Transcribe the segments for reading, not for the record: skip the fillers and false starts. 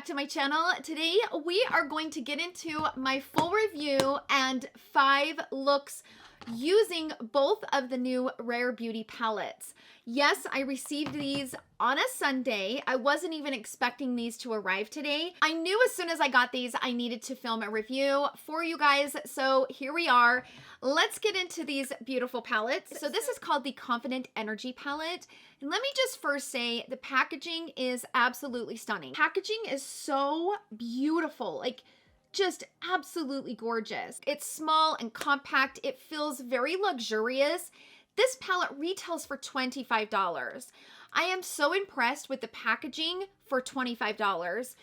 back to my channel. Today we are going to get into my full review and 5 looks using both of the new Rare Beauty palettes. Yes, I received these on a Sunday. I wasn't even expecting these to arrive today. I knew as soon as I got these, I needed to film a review for you guys. So here we are. Let's get into these beautiful palettes. So this is called the Confident Energy palette. And let me just first say the packaging is absolutely stunning. Packaging is so beautiful. Like, just absolutely gorgeous. It's small and compact. It feels very luxurious. This palette retails for $25. I am so impressed with the packaging for $25.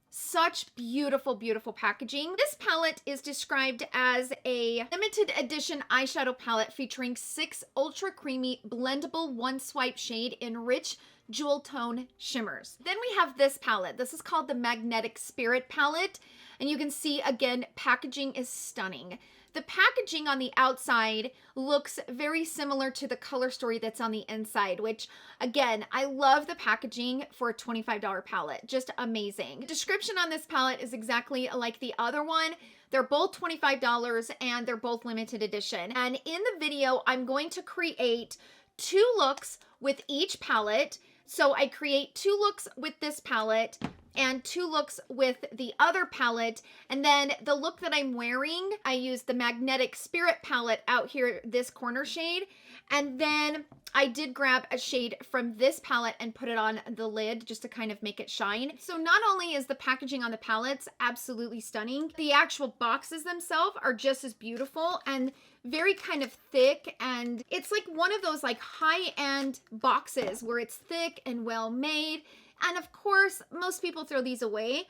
Such beautiful, beautiful packaging. This palette is described as a limited edition eyeshadow palette featuring 6 ultra creamy blendable one swipe shade in rich jewel tone shimmers. Then we have this palette. This is called the Magnetic Spirit palette. And you can see, again, packaging is stunning. The packaging on the outside looks very similar to the color story that's on the inside, which, again, I love the packaging for a $25 palette. Just amazing. The description on this palette is exactly like the other one. They're both $25 and they're both limited edition. And in the video, I'm going to create 2 looks with each palette. So I create 2 looks with this palette and 2 looks with the other palette. And then the look that I'm wearing, I use the Magnetic Spirit palette out here, this corner shade. And then I did grab a shade from this palette and put it on the lid just to kind of make it shine. So not only is the packaging on the palettes absolutely stunning, the actual boxes themselves are just as beautiful and very kind of thick, and it's like one of those like high-end boxes where it's thick and well made. And of course, most people throw these away.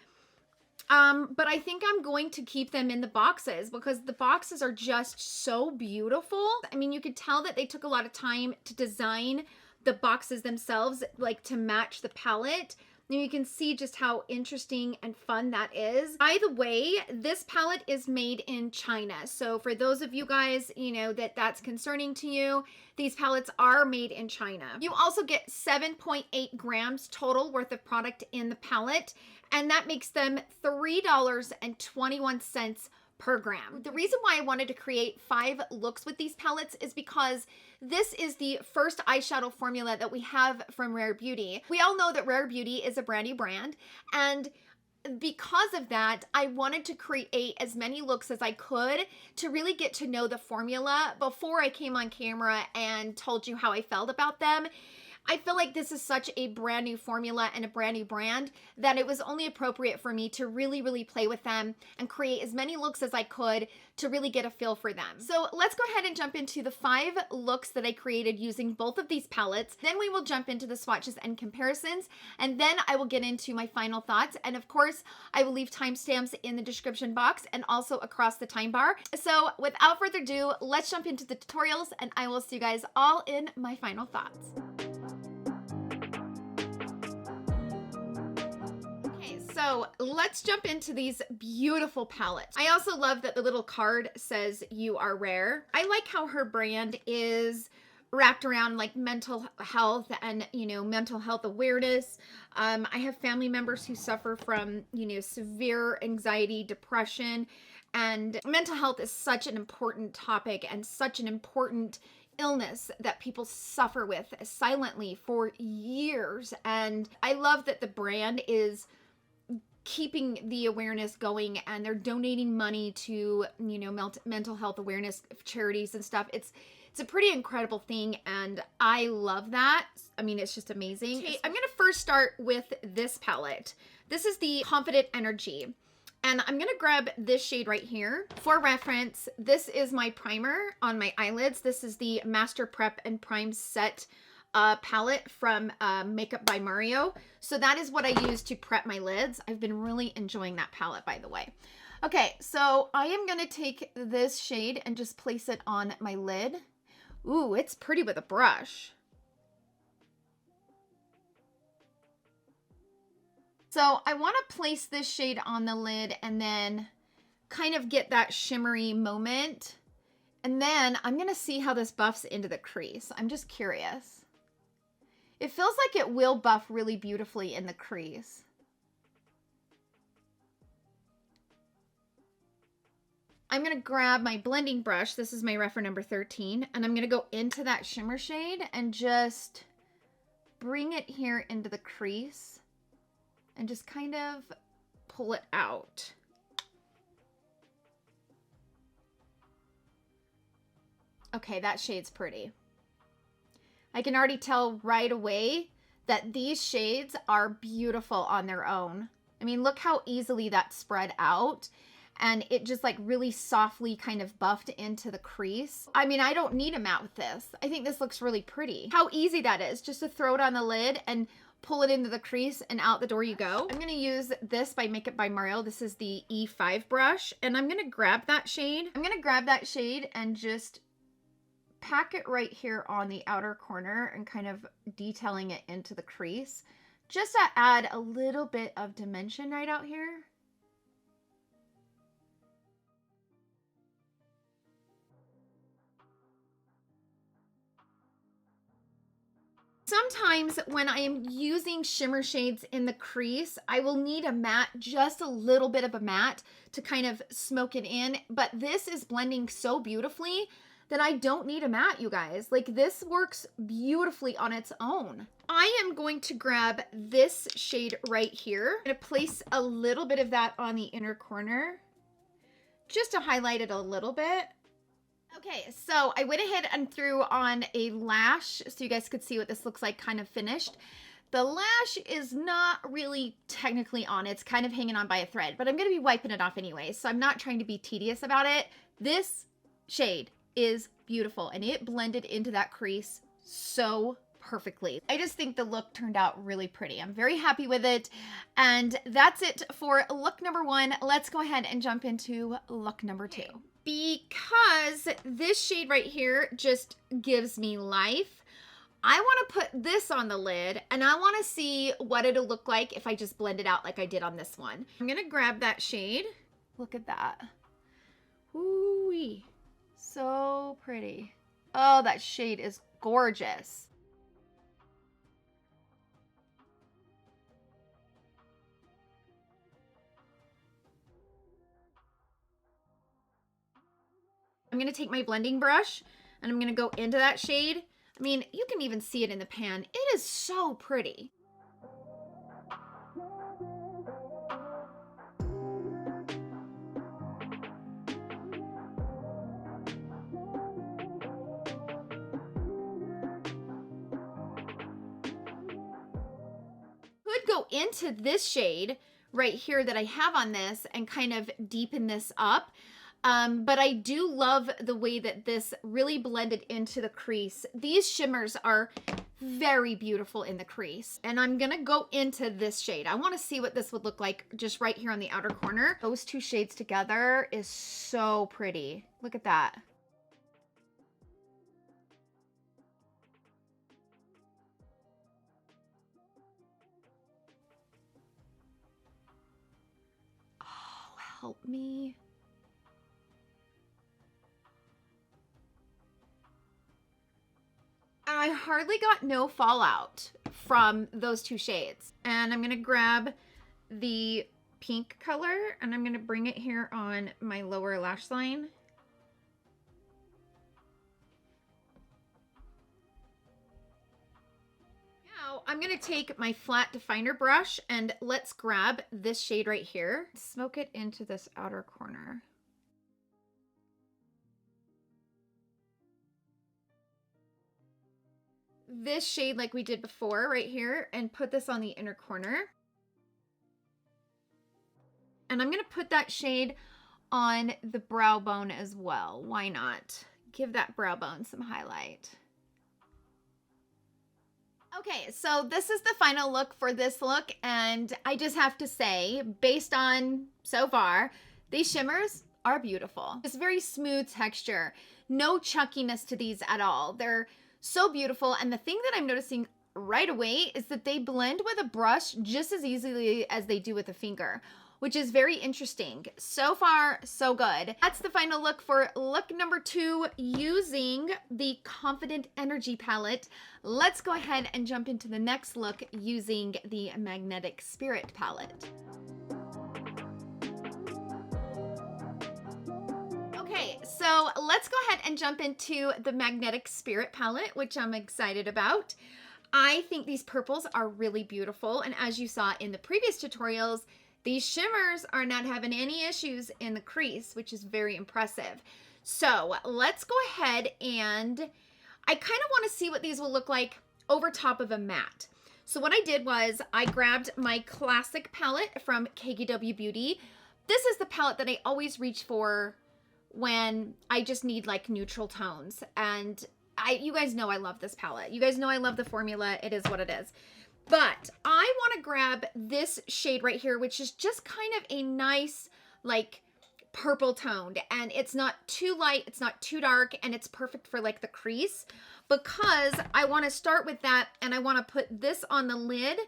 But I think I'm going to keep them in the boxes because the boxes are just so beautiful. I mean, you could tell that they took a lot of time to design the boxes themselves, like to match the palette. And you can see just how interesting and fun that is. By the way, this palette is made in China. So for those of you guys, you know, that's concerning to you, these palettes are made in China. You also get 7.8 grams total worth of product in the palette, and that makes them $3.21 per gram. The reason why I wanted to create 5 looks with these palettes is because this is the first eyeshadow formula that we have from Rare Beauty. We all know that Rare Beauty is a brand new brand, and because of that, I wanted to create as many looks as I could to really get to know the formula before I came on camera and told you how I felt about them. I feel like this is such a brand new formula and a brand new brand that it was only appropriate for me to really, really play with them and create as many looks as I could to really get a feel for them. So let's go ahead and jump into the 5 looks that I created using both of these palettes. Then we will jump into the swatches and comparisons, and then I will get into my final thoughts. And of course, I will leave timestamps in the description box and also across the time bar. So without further ado, let's jump into the tutorials and I will see you guys all in my final thoughts. So let's jump into these beautiful palettes. I also love that the little card says you are rare. I like how her brand is wrapped around like mental health and, you know, mental health awareness. I have family members who suffer from, you know, severe anxiety, depression, and mental health is such an important topic and such an important illness that people suffer with silently for years. And I love that the brand is keeping the awareness going and they're donating money to, you know, mental health awareness charities and stuff. It's a pretty incredible thing and I love that. I mean, it's just amazing. Okay, I'm gonna first start with this palette. This is the Confident Energy. And I'm gonna grab this shade right here. For reference, this is my primer on my eyelids. This is the Master Prep and Prime Set palette from Makeup by Mario. So that is what I use to prep my lids. I've been really enjoying that palette, by the way. Okay, so I am gonna take this shade and just place it on my lid. Ooh, it's pretty with a brush. So I want to place this shade on the lid and then kind of get that shimmery moment. And then I'm gonna see how this buffs into the crease. I'm just curious. It feels like it will buff really beautifully in the crease. I'm going to grab my blending brush. This is my reference number 13. And I'm going to go into that shimmer shade and just bring it here into the crease and just kind of pull it out. Okay, that shade's pretty. I can already tell right away that these shades are beautiful on their own. I mean, look how easily that spread out, and it just like really softly kind of buffed into the crease. I mean, I don't need a matte with this. I think this looks really pretty. How easy that is, just to throw it on the lid and pull it into the crease and out the door you go. I'm gonna use this by Makeup by Mario. This is the E5 brush, and I'm gonna grab that shade. I'm gonna grab that shade and just pack it right here on the outer corner and kind of detailing it into the crease, just to add a little bit of dimension right out here. Sometimes when I am using shimmer shades in the crease, I will need a matte, just a little bit of a matte to kind of smoke it in, but this is blending so beautifully that I don't need a matte, you guys. Like, this works beautifully on its own. I am going to grab this shade right here. I'm gonna place a little bit of that on the inner corner just to highlight it a little bit. Okay, so I went ahead and threw on a lash so you guys could see what this looks like kind of finished. The lash is not really technically on, it's kind of hanging on by a thread, but I'm gonna be wiping it off anyway, so I'm not trying to be tedious about it. This shade is beautiful, and it blended into that crease so perfectly. I just think the look turned out really pretty. I'm very happy with it, and that's it for look number 1. Let's go ahead and jump into look number 2. Because this shade right here just gives me life, I want to put this on the lid, and I want to see what it'll look like if I just blend it out like I did on this one. I'm gonna grab that shade. Look at that. Ooh-wee. So pretty. Oh, that shade is gorgeous. I'm going to take my blending brush and I'm going to go into that shade. I mean, you can even see it in the pan. It is so pretty. Could go into this shade right here that I have on this and kind of deepen this up. But I do love the way that this really blended into the crease. These shimmers are very beautiful in the crease. And I'm gonna go into this shade. I wanna see what this would look like just right here on the outer corner. Those two shades together is so pretty. Look at that. Oh, help me. I hardly got no fallout from those two shades. And I'm gonna grab the pink color and I'm gonna bring it here on my lower lash line. Now I'm gonna take my flat definer brush and let's grab this shade right here. Smoke it into this outer corner. This shade like we did before right here and put this on the inner corner. And I'm going to put that shade on the brow bone as well. Why not? Give that brow bone some highlight. Okay, so this is the final look for this look, and I just have to say, based on so far, these shimmers are beautiful. It's very smooth texture. No chunkiness to these at all. They're so beautiful, and the thing that I'm noticing right away is that they blend with a brush just as easily as they do with a finger, which is very interesting. So far, so good. That's the final look for look number 2 using the Confident Energy palette. Let's go ahead and jump into the next look using the Magnetic Spirit palette. so let's go ahead and jump into the Magnetic Spirit palette, which I'm excited about. I think these purples are really beautiful, and as you saw in the previous tutorials, these shimmers are not having any issues in the crease, which is very impressive. So let's go ahead and I kind of want to see what these will look like over top of a matte. So what I did was I grabbed my classic palette from KKW Beauty. This is the palette that I always reach for when I just need like neutral tones. And you guys know I love this palette. You guys know I love the formula. It is what it is. But I want to grab this shade right here, which is just kind of a nice, like, purple toned. And it's not too light, it's not too dark, and it's perfect for, like, the crease. Because I want to start with that, and I want to put this on the lid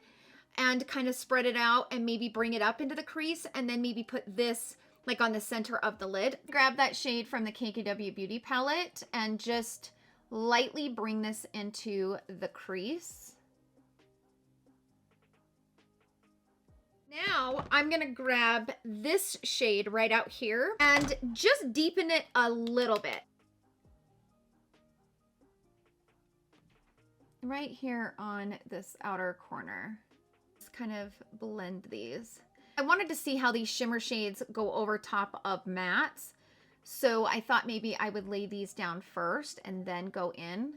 and kind of spread it out and maybe bring it up into the crease, and then maybe put this, like, on the center of the lid. Grab that shade from the KKW Beauty palette and just lightly bring this into the crease. Now I'm gonna grab this shade right out here and just deepen it a little bit. Right here on this outer corner. Just kind of blend these. I wanted to see how these shimmer shades go over top of mattes. So I thought maybe I would lay these down first and then go in.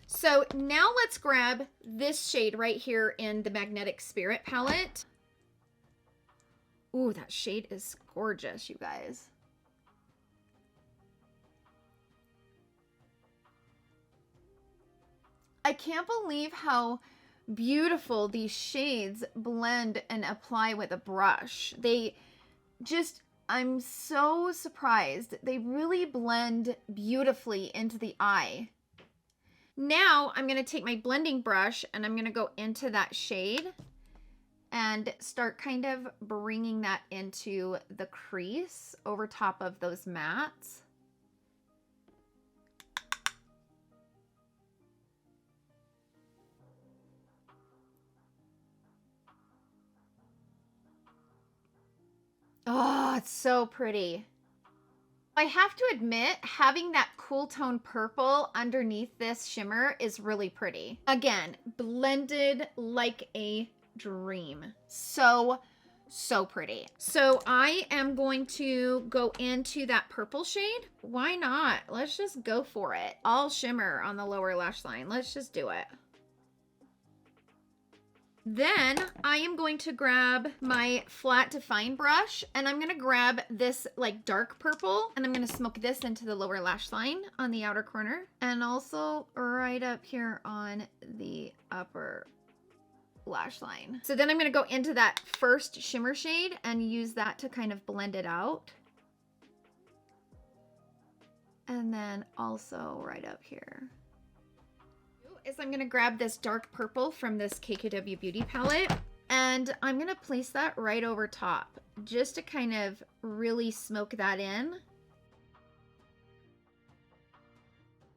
So now let's grab this shade right here in the Magnetic Spirit palette. Ooh, that shade is gorgeous, you guys. I can't believe how beautiful these shades blend and apply with a brush. They just, I'm so surprised. They really blend beautifully into the eye. Now I'm going to take my blending brush and I'm going to go into that shade and start kind of bringing that into the crease over top of those mattes. Oh, it's so pretty. I have to admit, having that cool tone purple underneath this shimmer is really pretty. Again, blended like a dream. So pretty. So I am going to go into that purple shade. Why not? Let's just go for it. All shimmer on the lower lash line. Let's just do it. Then I am going to grab my flat define brush and I'm going to grab this like dark purple and I'm going to smoke this into the lower lash line on the outer corner and also right up here on the upper lash line. So then I'm going to go into that first shimmer shade and use that to kind of blend it out. And then also right up here. Is I'm going to grab this dark purple from this KKW Beauty palette and I'm going to place that right over top just to kind of really smoke that in.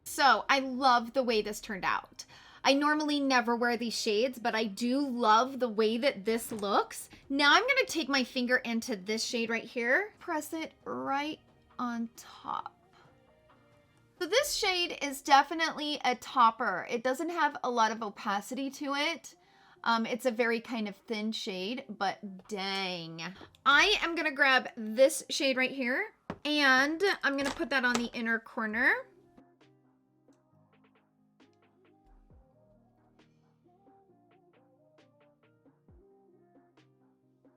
So I love the way this turned out. I normally never wear these shades, but I do love the way that this looks. Now I'm going to take my finger into this shade right here, press it right on top. So this shade is definitely a topper. It doesn't have a lot of opacity to it. It's a very kind of thin shade, but dang. I am gonna grab this shade right here and I'm gonna put that on the inner corner.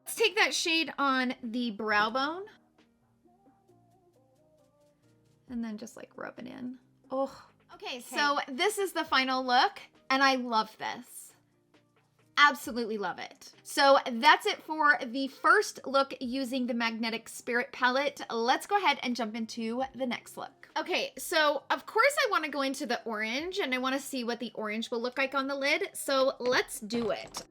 Let's take that shade on the brow bone. And then just like rub it in. Oh, okay. So this is the final look and I love this. Absolutely love it. So that's it for the first look using the Magnetic Spirit palette. Let's go ahead and jump into the next look. Okay, so of course I want to go into the orange and I want to see what the orange will look like on the lid. So let's do it.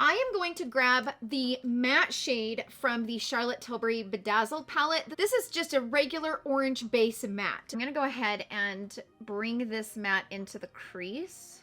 I am going to grab the matte shade from the Charlotte Tilbury Bedazzled palette. This is just a regular orange base matte. I'm gonna go ahead and bring this matte into the crease.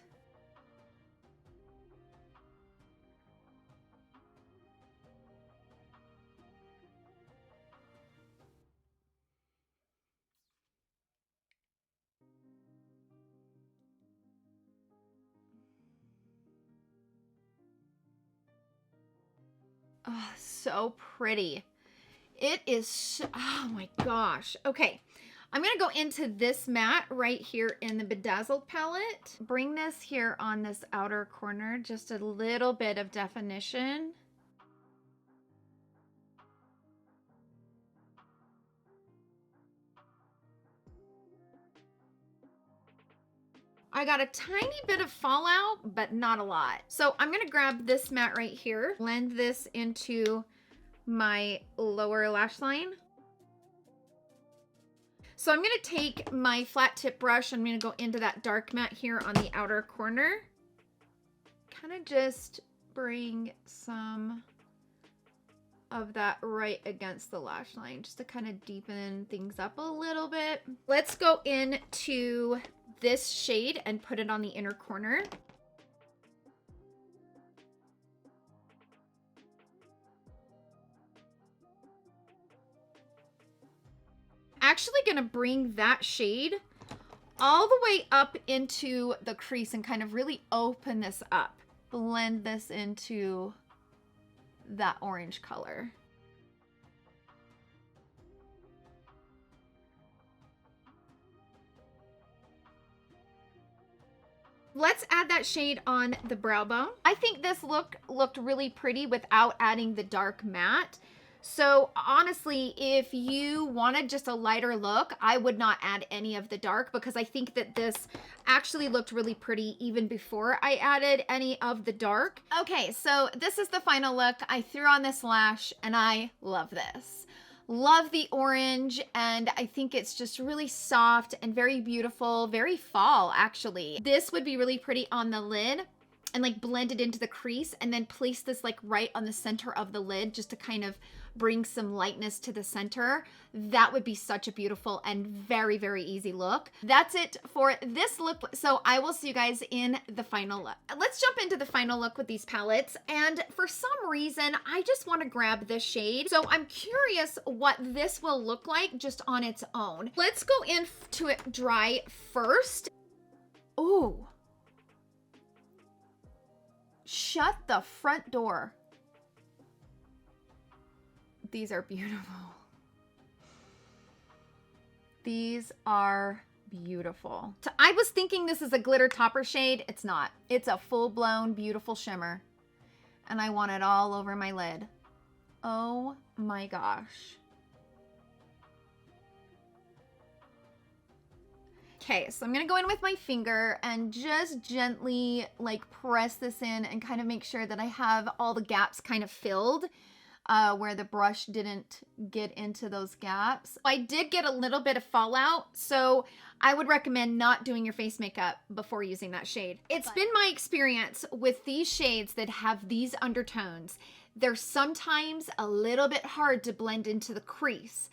Oh, so pretty. It is, oh my gosh. Okay, I'm gonna go into this matte right here in the Bedazzled palette. Bring this here on this outer corner, just a little bit of definition. I got a tiny bit of fallout, but not a lot. So I'm gonna grab this matte right here, blend this into my lower lash line. So I'm gonna take my flat tip brush, I'm gonna go into that dark matte here on the outer corner. Kind of just bring some of that right against the lash line, just to kind of deepen things up a little bit. Let's go into this shade and put it on the inner corner. Actually gonna bring that shade all the way up into the crease and kind of really open this up. Blend this into that orange color. Let's add that shade on the brow bone. I think this looked really pretty without adding the dark matte. So honestly, if you wanted just a lighter look, I would not add any of the dark, because I think that this actually looked really pretty even before I added any of the dark. Okay, so this is the final look. I threw on this lash and I love this. Love the orange, and I think it's just really soft and very beautiful, very fall actually. This would be really pretty on the lid and like blend it into the crease, and then place this like right on the center of the lid just to kind of bring some lightness to the center. That would be such a beautiful and very, very easy look. That's it for this look. So I will see you guys in the final look. Let's jump into the final look with these palettes. And for some reason, I just want to grab this shade. So I'm curious what this will look like just on its own. Let's go into it dry first. Ooh. Shut the front door. These are beautiful. These are beautiful. So I was thinking this is a glitter topper shade. It's not. It's a full-blown beautiful shimmer. And I want it all over my lid. Oh my gosh. Okay, so I'm gonna go in with my finger and just gently like press this in and kind of make sure that I have all the gaps kind of filled. Where the brush didn't get into those gaps. I did get a little bit of fallout, so I would recommend not doing your face makeup before using that shade. It's been my experience with these shades that have these undertones. They're sometimes a little bit hard to blend into the crease.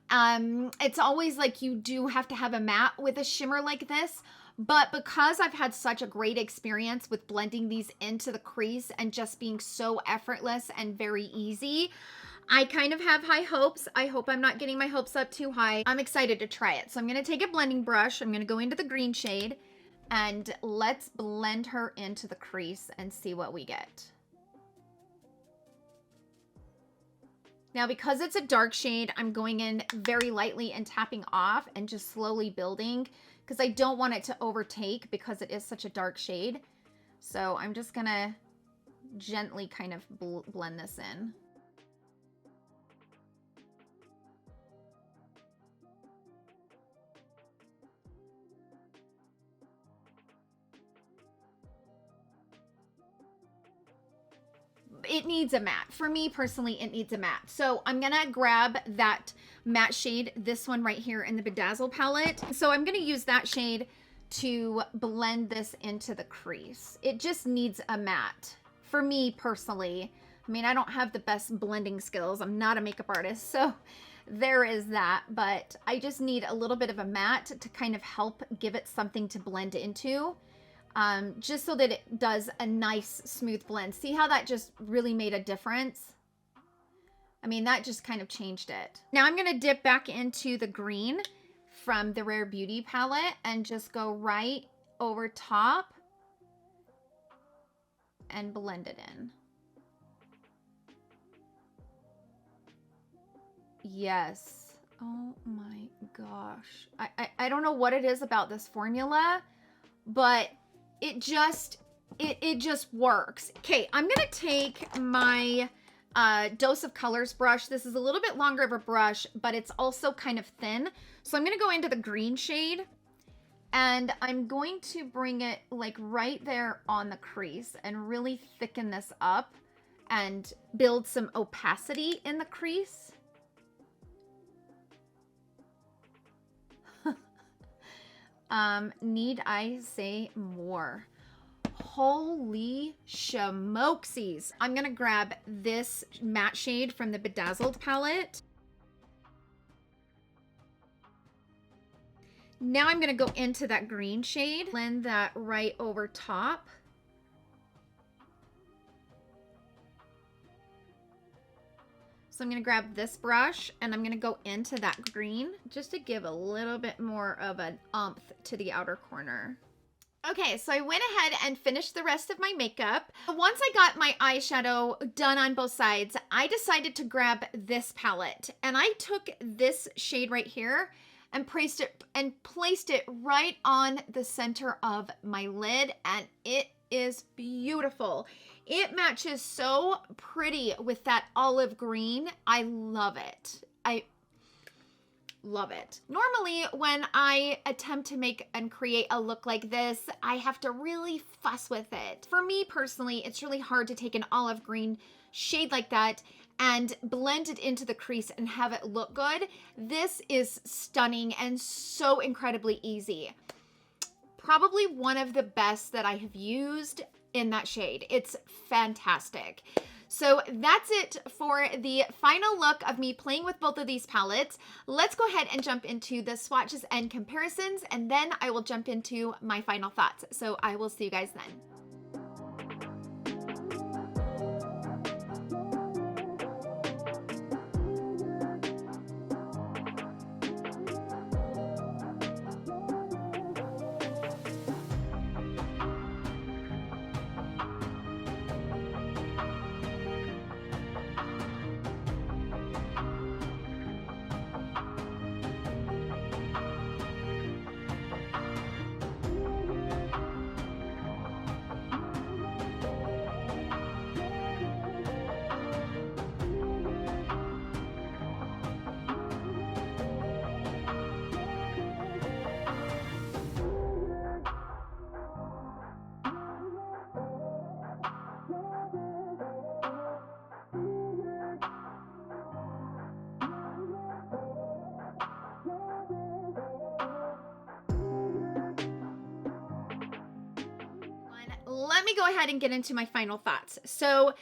It's always like you do have to have a matte with a shimmer like this. But because I've had such a great experience with blending these into the crease and just being so effortless and very easy, I kind of have high hopes. I hope I'm not getting my hopes up too high. I'm excited to try it. So I'm going to take a blending brush. I'm going to go into the green shade and let's blend her into the crease and see what we get. Now, because it's a dark shade, I'm going in very lightly and tapping off and just slowly building, because I don't want it to overtake because it is such a dark shade. So I'm just gonna gently kind of blend this in. It needs a matte. For me personally, it needs a matte. So I'm gonna grab that matte shade, this one right here in the Bedazzle palette. So I'm gonna use that shade to blend this into the crease. It just needs a matte for me personally. I mean, I don't have the best blending skills. I'm not a makeup artist, so there is that, but I just need a little bit of a matte to kind of help give it something to blend into, just so that it does a nice smooth blend. See how that just really made a difference? I mean, that just kind of changed it. Now I'm gonna dip back into the green from the Rare Beauty palette and just go right over top and blend it in. Yes. Oh my gosh. I don't know what it is about this formula, but it just works. Okay, I'm gonna take my Dose of Colors brush. This is a little bit longer of a brush, but it's also kind of thin. So I'm gonna go into the green shade and I'm going to bring it like right there on the crease and really thicken this up and build some opacity in the crease. Need I say more? Holy schmoxies. I'm gonna grab this matte shade from the Bedazzled palette. Now I'm gonna go into that green shade, blend that right over top. So I'm gonna grab this brush and I'm gonna go into that green just to give a little bit more of an oomph to the outer corner. Okay, so I went ahead and finished the rest of my makeup. Once I got my eyeshadow done on both sides, I decided to grab this palette. And I took this shade right here and placed it right on the center of my lid, and it is beautiful. It matches so pretty with that olive green. I love it. I love it. Normally, when I attempt to make and create a look like this, I have to really fuss with it. For me personally, it's really hard to take an olive green shade like that and blend it into the crease and have it look good. This is stunning and so incredibly easy. Probably one of the best that I have used in that shade. It's fantastic. So that's it for the final look of me playing with both of these palettes. Let's go ahead and jump into the swatches and comparisons, and then I will jump into my final thoughts. So I will see you guys then. Let me go ahead and get into my final thoughts. So in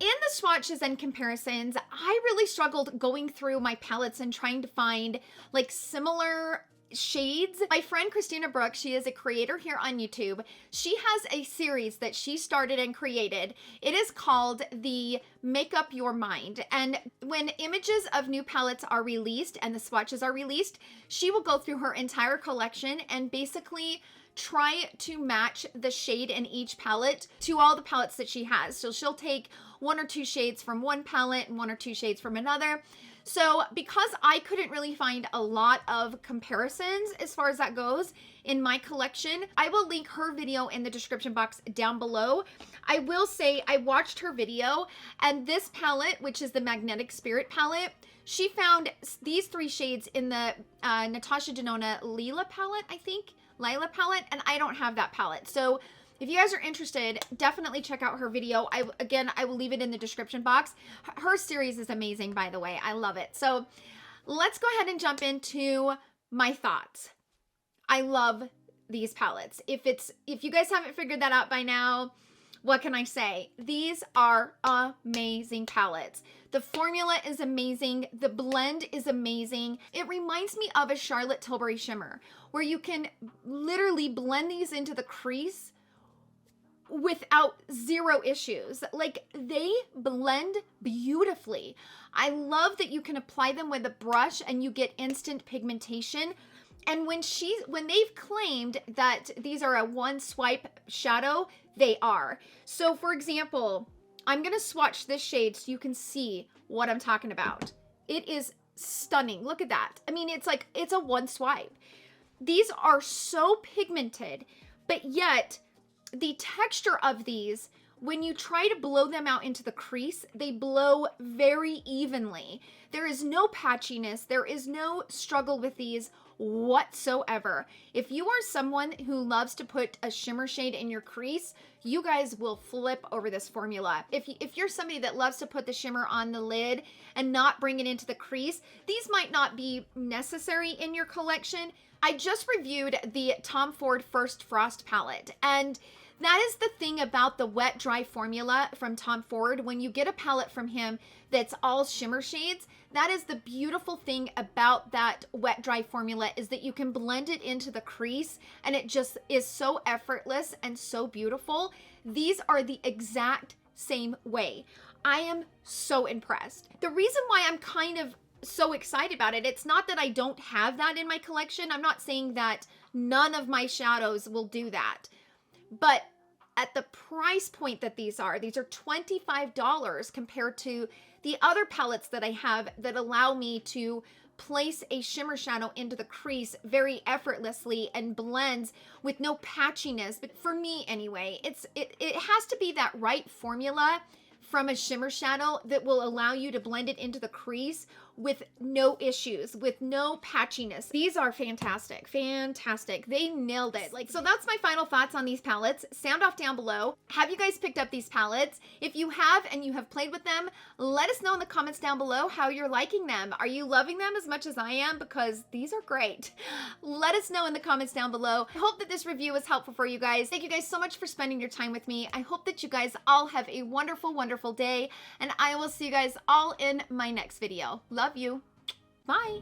the swatches and comparisons, I really struggled going through my palettes and trying to find like similar shades. My friend Christina Brooke, she is a creator here on YouTube. She has a series that she started and created. It is called the Make Up Your Mind. And when images of new palettes are released and the swatches are released, she will go through her entire collection and basically try to match the shade in each palette to all the palettes that she has. So she'll take one or two shades from one palette and one or two shades from another. So because I couldn't really find a lot of comparisons as far as that goes in my collection, I will link her video in the description box down below. I will say I watched her video, and this palette, which is the Magnetic Spirit palette, she found these three shades in the Natasha Denona Lila palette, I think. Lila palette, and I don't have that palette. So if you guys are interested, definitely check out her video. I will leave it in the description box. Her series is amazing, by the way. I love it. So let's go ahead and jump into my thoughts. I love these palettes. If you guys haven't figured that out by now, What can I say? These are amazing palettes. The formula is amazing. The blend is amazing. It reminds me of a Charlotte Tilbury shimmer where you can literally blend these into the crease without zero issues. Like, they blend beautifully. I love that you can apply them with a brush and you get instant pigmentation. And when they've claimed that these are a one swipe shadow, they are. So for example, I'm gonna swatch this shade so you can see what I'm talking about. It is stunning. Look at that. I mean, it's like, it's a one swipe. These are so pigmented, but yet the texture of these, when you try to blow them out into the crease, they blow very evenly. There is no patchiness. There is no struggle with these whatsoever. If you are someone who loves to put a shimmer shade in your crease, you guys will flip over this formula. If you're somebody that loves to put the shimmer on the lid and not bring it into the crease, these might not be necessary in your collection. I just reviewed the Tom Ford First Frost palette, and that is the thing about the wet dry formula from Tom Ford. When you get a palette from him that's all shimmer shades, that is the beautiful thing about that wet dry formula, is that you can blend it into the crease and it just is so effortless and so beautiful. These are the exact same way. I am so impressed. The reason why I'm kind of so excited about it, it's not that I don't have that in my collection. I'm not saying that none of my shadows will do that. But at the price point that these are $25 compared to the other palettes that I have that allow me to place a shimmer shadow into the crease very effortlessly and blends with no patchiness. But for me anyway, it has to be that right formula from a shimmer shadow that will allow you to blend it into the crease with no issues, with no patchiness. These are fantastic, fantastic. They nailed it. Like, so that's my final thoughts on these palettes. Sound off down below. Have you guys picked up these palettes? If you have and you have played with them, let us know in the comments down below how you're liking them. Are you loving them as much as I am? Because these are great. Let us know in the comments down below. I hope that this review was helpful for you guys. Thank you guys so much for spending your time with me. I hope that you guys all have a wonderful, wonderful day, and I will see you guys all in my next video. Love you. Bye.